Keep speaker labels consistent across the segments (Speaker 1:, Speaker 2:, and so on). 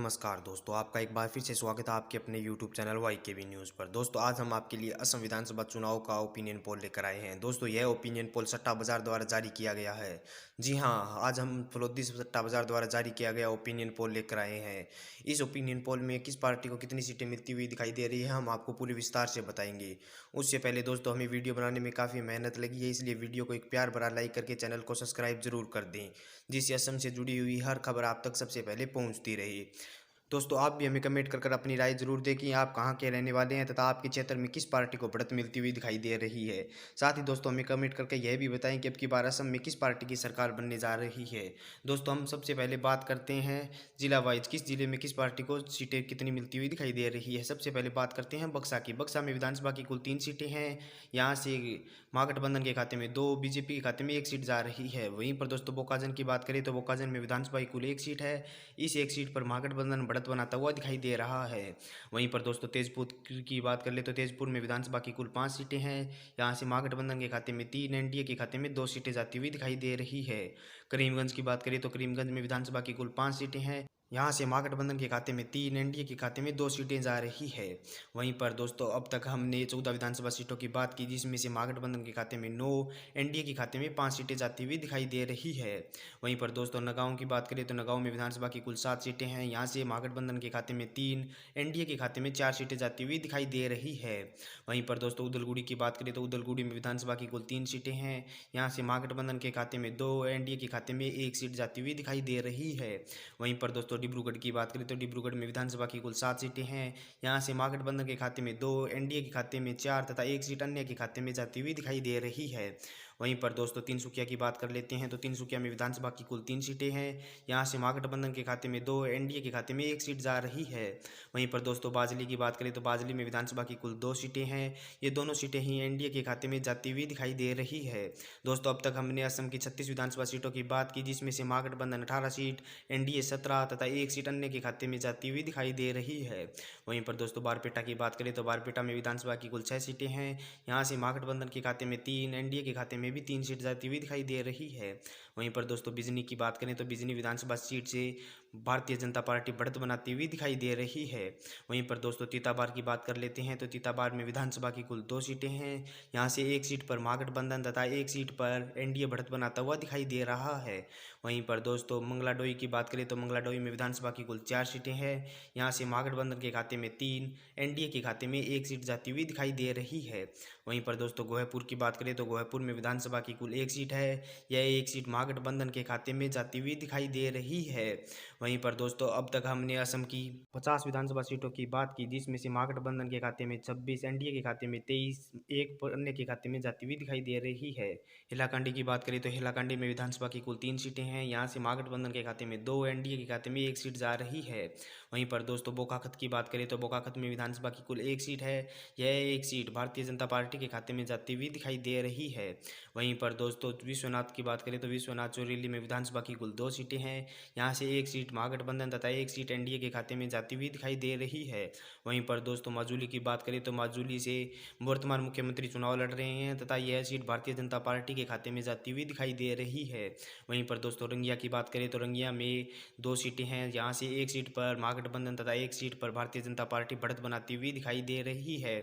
Speaker 1: नमस्कार दोस्तों, आपका एक बार फिर से स्वागत है आपके अपने यूट्यूब चैनल YKB न्यूज़ पर। दोस्तों आज हम आपके लिए असम विधानसभा चुनाव का ओपिनियन पोल लेकर आए हैं। दोस्तों यह ओपिनियन पोल सट्टा बाजार द्वारा जारी किया गया है। जी हाँ, आज हम फलोदी सट्टा बाजार द्वारा जारी किया गया ओपिनियन पोल लेकर आए हैं। इस ओपिनियन पोल में किस पार्टी को कितनी सीटें मिलती हुई दिखाई दे रही है, हम आपको पूरे विस्तार से बताएंगे। उससे पहले दोस्तों हमें वीडियो बनाने में काफ़ी मेहनत लगी है, इसलिए वीडियो को एक प्यार भरा लाइक करके चैनल को सब्सक्राइब जरूर कर दें, जिससे असम से जुड़ी हुई हर खबर आप तक सबसे पहले पहुंचती रहे। दोस्तों आप भी हमें कमेंट कर अपनी राय जरूर दें कि आप कहां के रहने वाले हैं तथा आपके क्षेत्र में किस पार्टी को बढ़त मिलती हुई दिखाई दे रही है। साथ ही दोस्तों हमें कमेंट करके यह भी बताएं कि अब की बार असम में किस पार्टी की सरकार बनने जा रही है। दोस्तों हम सबसे पहले बात करते हैं जिला वाइज, किस जिले में किस पार्टी को सीटें कितनी मिलती हुई दिखाई दे रही है। सबसे पहले बात करते हैं बक्सा की। बक्सा में विधानसभा की कुल 3 सीटें हैं। यहाँ से महागठबंधन के खाते में 2, बीजेपी के खाते में 1 सीट जा रही है। वहीं पर दोस्तों बोकाजन की बात करें तो बोकाजन में विधानसभा की कुल 1 सीट है। इस 1 सीट पर महागठबंधन बढ़त बनाता हुआ दिखाई दे रहा है। वहीं पर दोस्तों तेजपुर की बात कर ले तो तेजपुर में विधानसभा की कुल 5 सीटें हैं। यहाँ से महागठबंधन के खाते में 3, एनडीए के खाते में 2 सीटें जाती हुई दिखाई दे रही है। करीमगंज की बात करें तो करीमगंज में विधानसभा की कुल 5 सीटें हैं। यहाँ से महागठबंधन के खाते में 3, एनडीए के खाते में 2 सीटें जा रही है। वहीं पर दोस्तों अब तक हमने 14 विधानसभा सीटों की बात की, जिसमें से महागठबंधन के खाते में 9, एनडीए के खाते में 5 सीटें जाती हुई दिखाई दे रही है। वहीं पर दोस्तों नगांव की बात करें तो नगांव में विधानसभा की कुल 7 सीटें हैं। यहाँ से महागठबंधन के खाते में 3, एनडीए के खाते में 4 सीटें जाती हुई दिखाई दे रही है। वहीं पर दोस्तों उदलगुड़ी की बात करें तो उदलगुड़ी में विधानसभा की कुल 3 सीटें हैं। यहाँ से महागठबंधन के खाते में 2, एनडीए के खाते में 1 सीट जाती हुई दिखाई दे रही है। वहीं पर दोस्तों डिब्रूगढ़ की बात करें तो डिब्रूगढ़ में विधानसभा की कुल 7 सीटें हैं। यहाँ से महागठबंधन के खाते में 2, एनडीए के खाते में 4 तथा 1 सीट अन्य के खाते में जाती हुई दिखाई दे रही है। वहीं पर दोस्तों तिनसुकिया की बात कर लेते हैं तो तिनसुकिया में विधानसभा की कुल 3 सीटें हैं। यहाँ से महागठबंधन के खाते में 2, एनडीए के खाते में 1 सीट जा रही है। वहीं पर दोस्तों बाजली की बात करें तो बाजली में विधानसभा की कुल 2 सीटें हैं। ये दोनों सीटें ही एनडीए के खाते में जाती हुई दिखाई दे रही है। दोस्तों अब तक हमने असम की 36 विधानसभा सीटों की बात की, जिसमें से महागठबंधन 18 सीट, एनडीए 17 तथा 1 सीट अन्य के खाते में जाती हुई दिखाई दे रही है। वहीं पर दोस्तों बारपेटा की बात करें तो बारपेटा में विधानसभा की कुल 6 सीटें हैं। यहाँ से महागठबंधन के खाते में 3, एनडीए के खाते में भी 3 सीट जाती हुई दिखाई दे रही है। वहीं पर दोस्तों बिजनी की बात करें तो बिजनी विधानसभा सीट से भारतीय जनता पार्टी बढ़त बनाती हुई दिखाई दे रही है। वहीं पर दोस्तों तीताबार की बात कर लेते हैं तो तीताबार में विधानसभा की कुल 2 सीटें हैं। यहाँ से 1 सीट पर महागठबंधन तथा 1 सीट पर एनडीए बढ़त बनाता हुआ दिखाई दे रहा है। वहीं पर दोस्तों मंगलाडोई की बात करें तो मंगलाडोई में विधानसभा की कुल 4 सीटें हैं। यहाँ से महागठबंधन के खाते में 3, एनडीए के खाते में 1 सीट जाती हुई दिखाई दे रही है। वहीं पर दोस्तों गोहपुर की बात करें तो गोहपुर में विधानसभा की कुल 1 सीट है। यह 1 सीट महागठबंधन के खाते में जाती हुई दिखाई दे रही है। वहीं पर दोस्तों अब तक हमने असम की 50 विधानसभा सीटों की बात की, जिसमें से महागठबंधन के खाते में 26, एनडीए के खाते में 23, एक अन्य के खाते में जाती हुई दिखाई दे रही है। हिलाकांडी की बात करें तो हिलाकांडी में विधानसभा की कुल 3 सीटें हैं। यहाँ से महागठबंधन के खाते में 2, एनडीए के खाते में 1 सीट जा रही है। वहीं पर दोस्तों बोकाखत की बात करें तो बोकाखत में विधानसभा की कुल 1 सीट है। यह 1 सीट भारतीय जनता पार्टी के खाते में जाती हुई दिखाई दे रही है। वहीं पर दोस्तों विश्वनाथ की बात करें तो विश्वनाथ चौरीली में विधानसभा की कुल 2 सीटें हैं। यहाँ से 1 सीट महागठबंधन तथा 1 सीट एनडीए के खाते में जाती हुई दिखाई दे रही है। वहीं पर दोस्तों माजुली की बात करें तो माजुली से वर्तमान मुख्यमंत्री चुनाव लड़ रहे हैं तथा यह सीट भारतीय जनता पार्टी के खाते में जाती हुई दिखाई दे रही है। वहीं पर दोस्तों रंगिया की बात करें तो रंगिया में 2 सीटें हैं। यहाँ से 1 सीट पर महागठबंधन तथा 1 सीट पर भारतीय जनता पार्टी बढ़त बनाती हुई दिखाई दे रही है।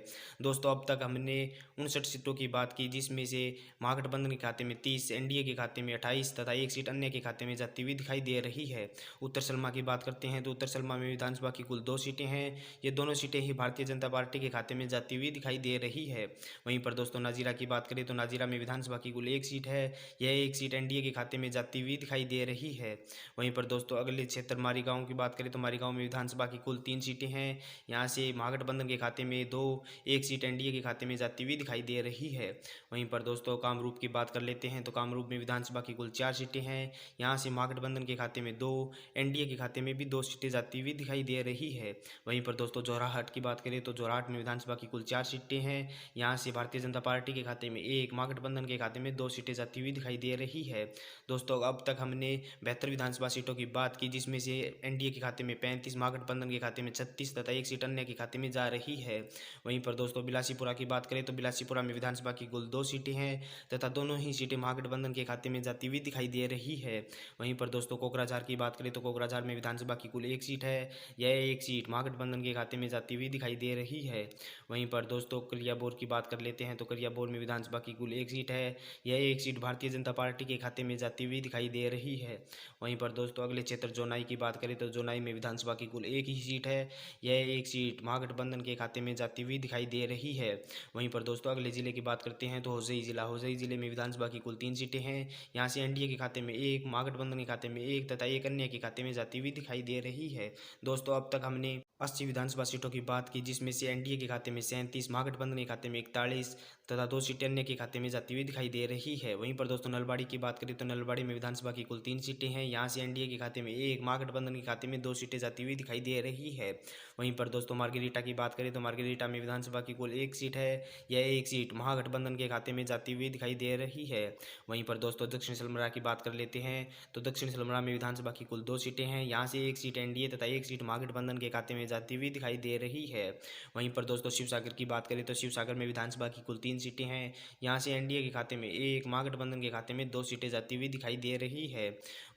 Speaker 1: दोस्तों अब तक हमने 59 सीटों की बात की, जिसमें से महागठबंधन के खाते में 30, एनडीए के खाते में 28 तथा 1 सीट अन्य के खाते में जाती हुई दिखाई दे रही है। उत्तर सलमा की बात करते हैं तो उत्तर सलमा में विधानसभा की कुल 2 सीटें हैं। ये दोनों सीटें ही भारतीय जनता पार्टी के खाते में जाती हुई दिखाई दे रही है। वहीं पर दोस्तों नाजीरा की बात करें तो नाजीरा में विधानसभा की कुल 1 सीट है। यह 1 सीट एनडीए के खाते में जाती हुई दिखाई दे रही है। वहीं पर दोस्तों अगले क्षेत्र मारीगांव की बात करें तो मारीगांव में विधानसभा की कुल 3 सीटें हैं। यहाँ से महागठबंधन के खाते में 2, 1 सीट एनडीए के खाते में जाती हुई दिखाई दे रही है। वहीं पर दोस्तों कामरूप की बात कर लेते हैं तो कामरूप में विधानसभा की कुल 4 सीटें हैं। यहाँ से महागठबंधन के खाते में 2, एनडीए के खाते में भी 2 सीटें जाती हुई दिखाई दे रही है। वहीं पर दोस्तों जोराहट की बात करें तो जोराहट में विधानसभा की कुल 4 सीटें हैं। यहाँ से भारतीय जनता पार्टी के खाते में 1, महागठबंधन के खाते में 2 सीटें जाती हुई दिखाई दे रही है। दोस्तों अब तक हमने 72 विधानसभा सीटों की बात की, जिसमें से एनडीए के खाते में 35 37 महागठबंधन के खाते में 36 तथा एक सीट अन्य के खाते में जा रही है। वहीं पर दोस्तों बिलासीपुरा की बात करें तो बिलासीपुरा में विधानसभा की कुल 2 सीटें हैं तथा दोनों ही सीटें महागठबंधन के खाते में जाती हुई दिखाई दे रही है। वहीं पर दोस्तों कोकराझार की बात करें तो कोकराझार में विधानसभा की कुल 1 सीट है, यह एक सीट महागठबंधन के खाते में जाती हुई दिखाई दे रही है। वहीं पर दोस्तों कलियाबोर की बात कर लेते हैं तो कलियाबोर में विधानसभा की कुल 1 सीट है, यह एक सीट भारतीय जनता पार्टी के खाते में जाती हुई दिखाई दे रही है। वहीं पर दोस्तों अगले क्षेत्र जोनाई की बात करें तो जोनाई में विधानसभा की कुल 1 ही सीट है, यह एक सीट महागठबंधन के खाते में जाती हुई दिखाई दे रही है। वहीं पर दोस्तों अगले जिले की बात करते हैं तो होजई जिले में विधानसभा की कुल 3 सीटें हैं, यहाँ से एनडीए के खाते में 1, महागठबंधन के खाते में 1 तथा एक अन्य के खाते में जाती हुई दिखाई दे रही है। दोस्तों अब तक हमने 80 विधानसभा सीटों की बात की, जिसमें से एनडीए के खाते में 37, महागठबंधन के खाते में 41 तथा 2 सीटें अन्य के खाते में जाती हुई दिखाई दे रही है। वहीं पर दोस्तों नलबाड़ी की बात करें तो नलबाड़ी में विधानसभा की कुल 3 सीटें हैं, यहाँ से एनडीए के खाते में 1, महागठबंधन के खाते में 2 सीटें जाती हुई दिखाई दे रही है। वहीं पर दोस्तों मार्गेरिटा की बात करें तो मार्गेरिटा में विधानसभा की कुल 1 सीट है, यह एक सीट महागठबंधन के खाते में जाती हुई दिखाई दे रही है। वहीं पर दोस्तों दक्षिण सलमरा की बात कर लेते हैं तो दक्षिण सलमरा में विधानसभा की कुल 2 सीटें हैं, यहाँ से 1 सीट एनडीए तथा 1 सीट महागठबंधन के खाते में जाती हुई दिखाई दे रही है। वहीं पर दोस्तों शिवसागर की बात करें तो शिवसागर में विधानसभा की कुल 3 सीटें हैं, यहाँ से एनडीए के खाते में 1, महागठबंधन के खाते में 2 सीटें जाती हुई दिखाई दे रही है।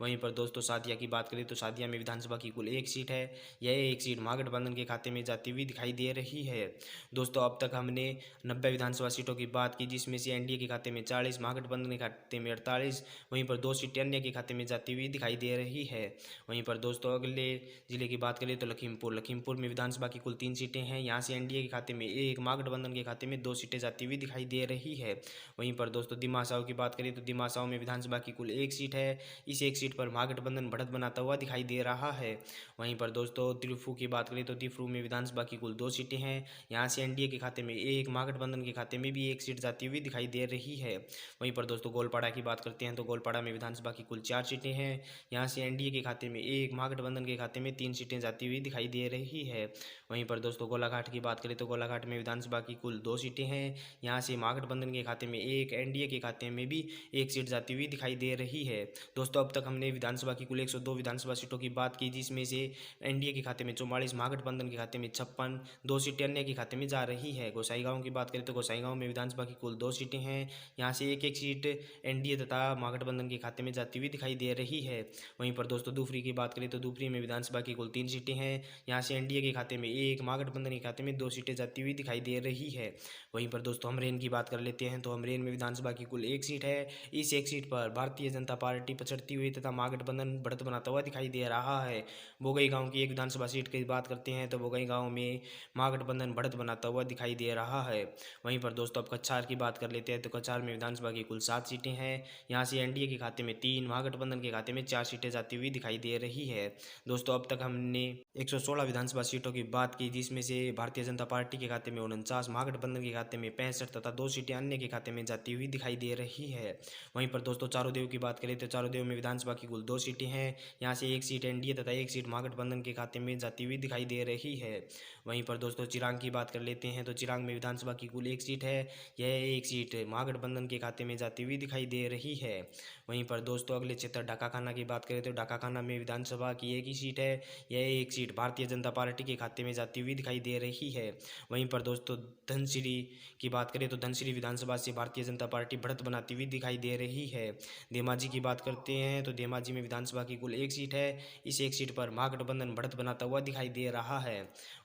Speaker 1: वहीं पर दोस्तों सादिया की बात करें तो सादिया में विधानसभा की कुल 1 सीट है, यह एक सीट महागठबंधन के खाते में जाती हुई दिखाई दे रही है। दोस्तों अब तक हमने 90 विधानसभा सीटों की बात की, जिसमें से एनडीए के खाते में 40, महागठबंधन के खाते में 48, वहीं पर 2 सीटें अन्य के खाते में जाती हुई दिखाई दे रही है। वहीं पर दोस्तों अगले जिले की बात करें तो लखीमपुर में विधानसभा की कुल 3 सीटें हैं, यहाँ से एनडीए के खाते में 1, महागठबंधन के खाते में 2 सीटें जाती हुई दिखाई दे रही है। वहीं पर दोस्तों दिमासाव की बात करें तो दिमासाव में विधानसभा की कुल 1 सीट है, इस एक सीट पर महागठबंधन बढ़त बनाता हुआ दिखाई दे रहा है। वहीं पर दोस्तों तिरुफू की बात करें तो तिरुफू में विधानसभा की कुल 2 सीटें हैं, यहाँ से एनडीए के खाते में 1, महागठबंधन के खाते में भी 1 सीट जाती हुई दिखाई दे रही है। वहीं पर दोस्तों गोलपाड़ा की बात करते हैं तो गोलपाड़ा में विधानसभा की कुल 4 सीटें हैं, यहाँ से एनडीए के खाते में 1, महागठबंधन के खाते में 3 सीटें जाती हुई दिखाई दे रही है। वहीं पर दोस्तों गोलाघाट की बात करें तो गोलाघाट में विधानसभा की कुल 2 सीटें हैं, यहाँ से महागठबंधन के खाते में 1, एनडीए के खाते में भी 1 सीट जाती हुई दिखाई दे रही है। दोस्तों अब तक हमने विधानसभा की कुल 102 विधानसभा सीटों की बात की, जिसमें से एनडीए के खाते में 44, महागठबंधन के खाते में 56, 2 सीटें अन्य के खाते में जा रही है। गोसाईगांव की बात करें तो गोसाईगांव में विधानसभा की कुल 2 सीटें हैं, यहाँ से एक एक सीट एनडीए तथा महागठबंधन के खाते में जाती हुई दिखाई दे रही है। वहीं पर दोस्तों दूसरी की बात करें तो दूसरी में विधानसभा की कुल 3 सीटें हैं, यहाँ से एनडीए के खाते में 1, महागठबंधन के खाते में 2 सीटें जाती हुई दिखाई दे रही है। वहीं पर दोस्तों अमरेन की बात कर लेते हैं तो अमरेन में विधानसभा की कुल 1 सीट है, इस एक सीट पर भारतीय जनता पार्टी पछड़ती हुई तथा महागठबंधन बढ़त बनाता हुआ दिखाई दे रहा है। बोगई गांव की एक विधानसभा सीट की बात करते हैं तो बोगई गांव में महागठबंधन बढ़त बनाता हुआ दिखाई दे रहा है। वहीं पर दोस्तों अब कछार की बात कर लेते हैं तो कछार में विधानसभा की कुल 7 सीटें हैं, यहाँ से एनडीए के खाते में 3, महागठबंधन के खाते में 4 सीटें जाती हुई दिखाई दे रही है। दोस्तों अब तक हमने 116 विधानसभा सीटों की बात की, जिसमें से भारतीय जनता पार्टी के खाते में 49, महागठबंधन के खाते में 65 तथा 2 सीटें अन्य के खाते में जाती हुई दिखाई दे रही है। वहीं पर दोस्तों चारोदेव की बात करें तो चारोदेव में विधानसभा की कुल 2 सीटें हैं, यहाँ से 1 सीट एनडीए तथा 1 सीट महागठबंधन के खाते में जाती हुई दिखाई दे रही है। वहीं पर दोस्तों चिरांग की बात कर लेते हैं तो चिरांग में विधानसभा की कुल 1 सीट है, यह 1 सीट महागठबंधन के खाते में जाती हुई दिखाई दे रही है। वहीं पर दोस्तों अगले क्षेत्र ढाकाखाना की बात करें तो ढाकाखाना में विधानसभा की 1 ही सीट है, यह 1 सीट भारतीय जनता पार्टी के खाते में जाती हुई दिखाई दे रही है। वहीं पर दोस्तों धनसिरी की बात करें तो धनसिरी विधानसभा से भारतीय जनता पार्टी बढ़त बनाती हुई दिखाई दे रही है। धेमाजी की बात करते हैं तो धेमाजी में विधानसभा की कुल 1 सीट है, इस 1 सीट पर महागठबंधन बढ़त बनाता हुआ दिखाई दे रहा है।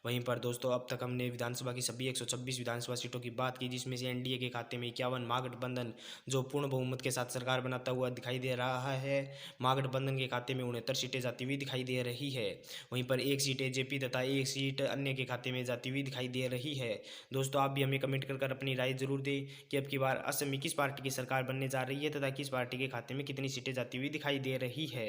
Speaker 1: वहीं पर दोस्तों अब तक हमने विधानसभा की सभी 126 विधानसभा सीटों की बात की, जिसमें से एनडीए के खाते में 51, महागठबंधन जो पूर्ण बहुमत के साथ सरकार बनाता हुआ दिखाई दे रहा है, महागठबंधन के खाते में 69 सीटें जाती हुई दिखाई दे रही है। वहीं पर 1 सीट एजेपी तथा 1 सीट अन्य के खाते में जाती हुई दिखाई दे रही है। दोस्तों आप भी हमें कमेंट कर अपनी राय जरूर दें कि अब की बार असम में किस पार्टी की सरकार बनने जा रही है तथा किस पार्टी के खाते में कितनी सीटें जाती हुई दिखाई दे रही है।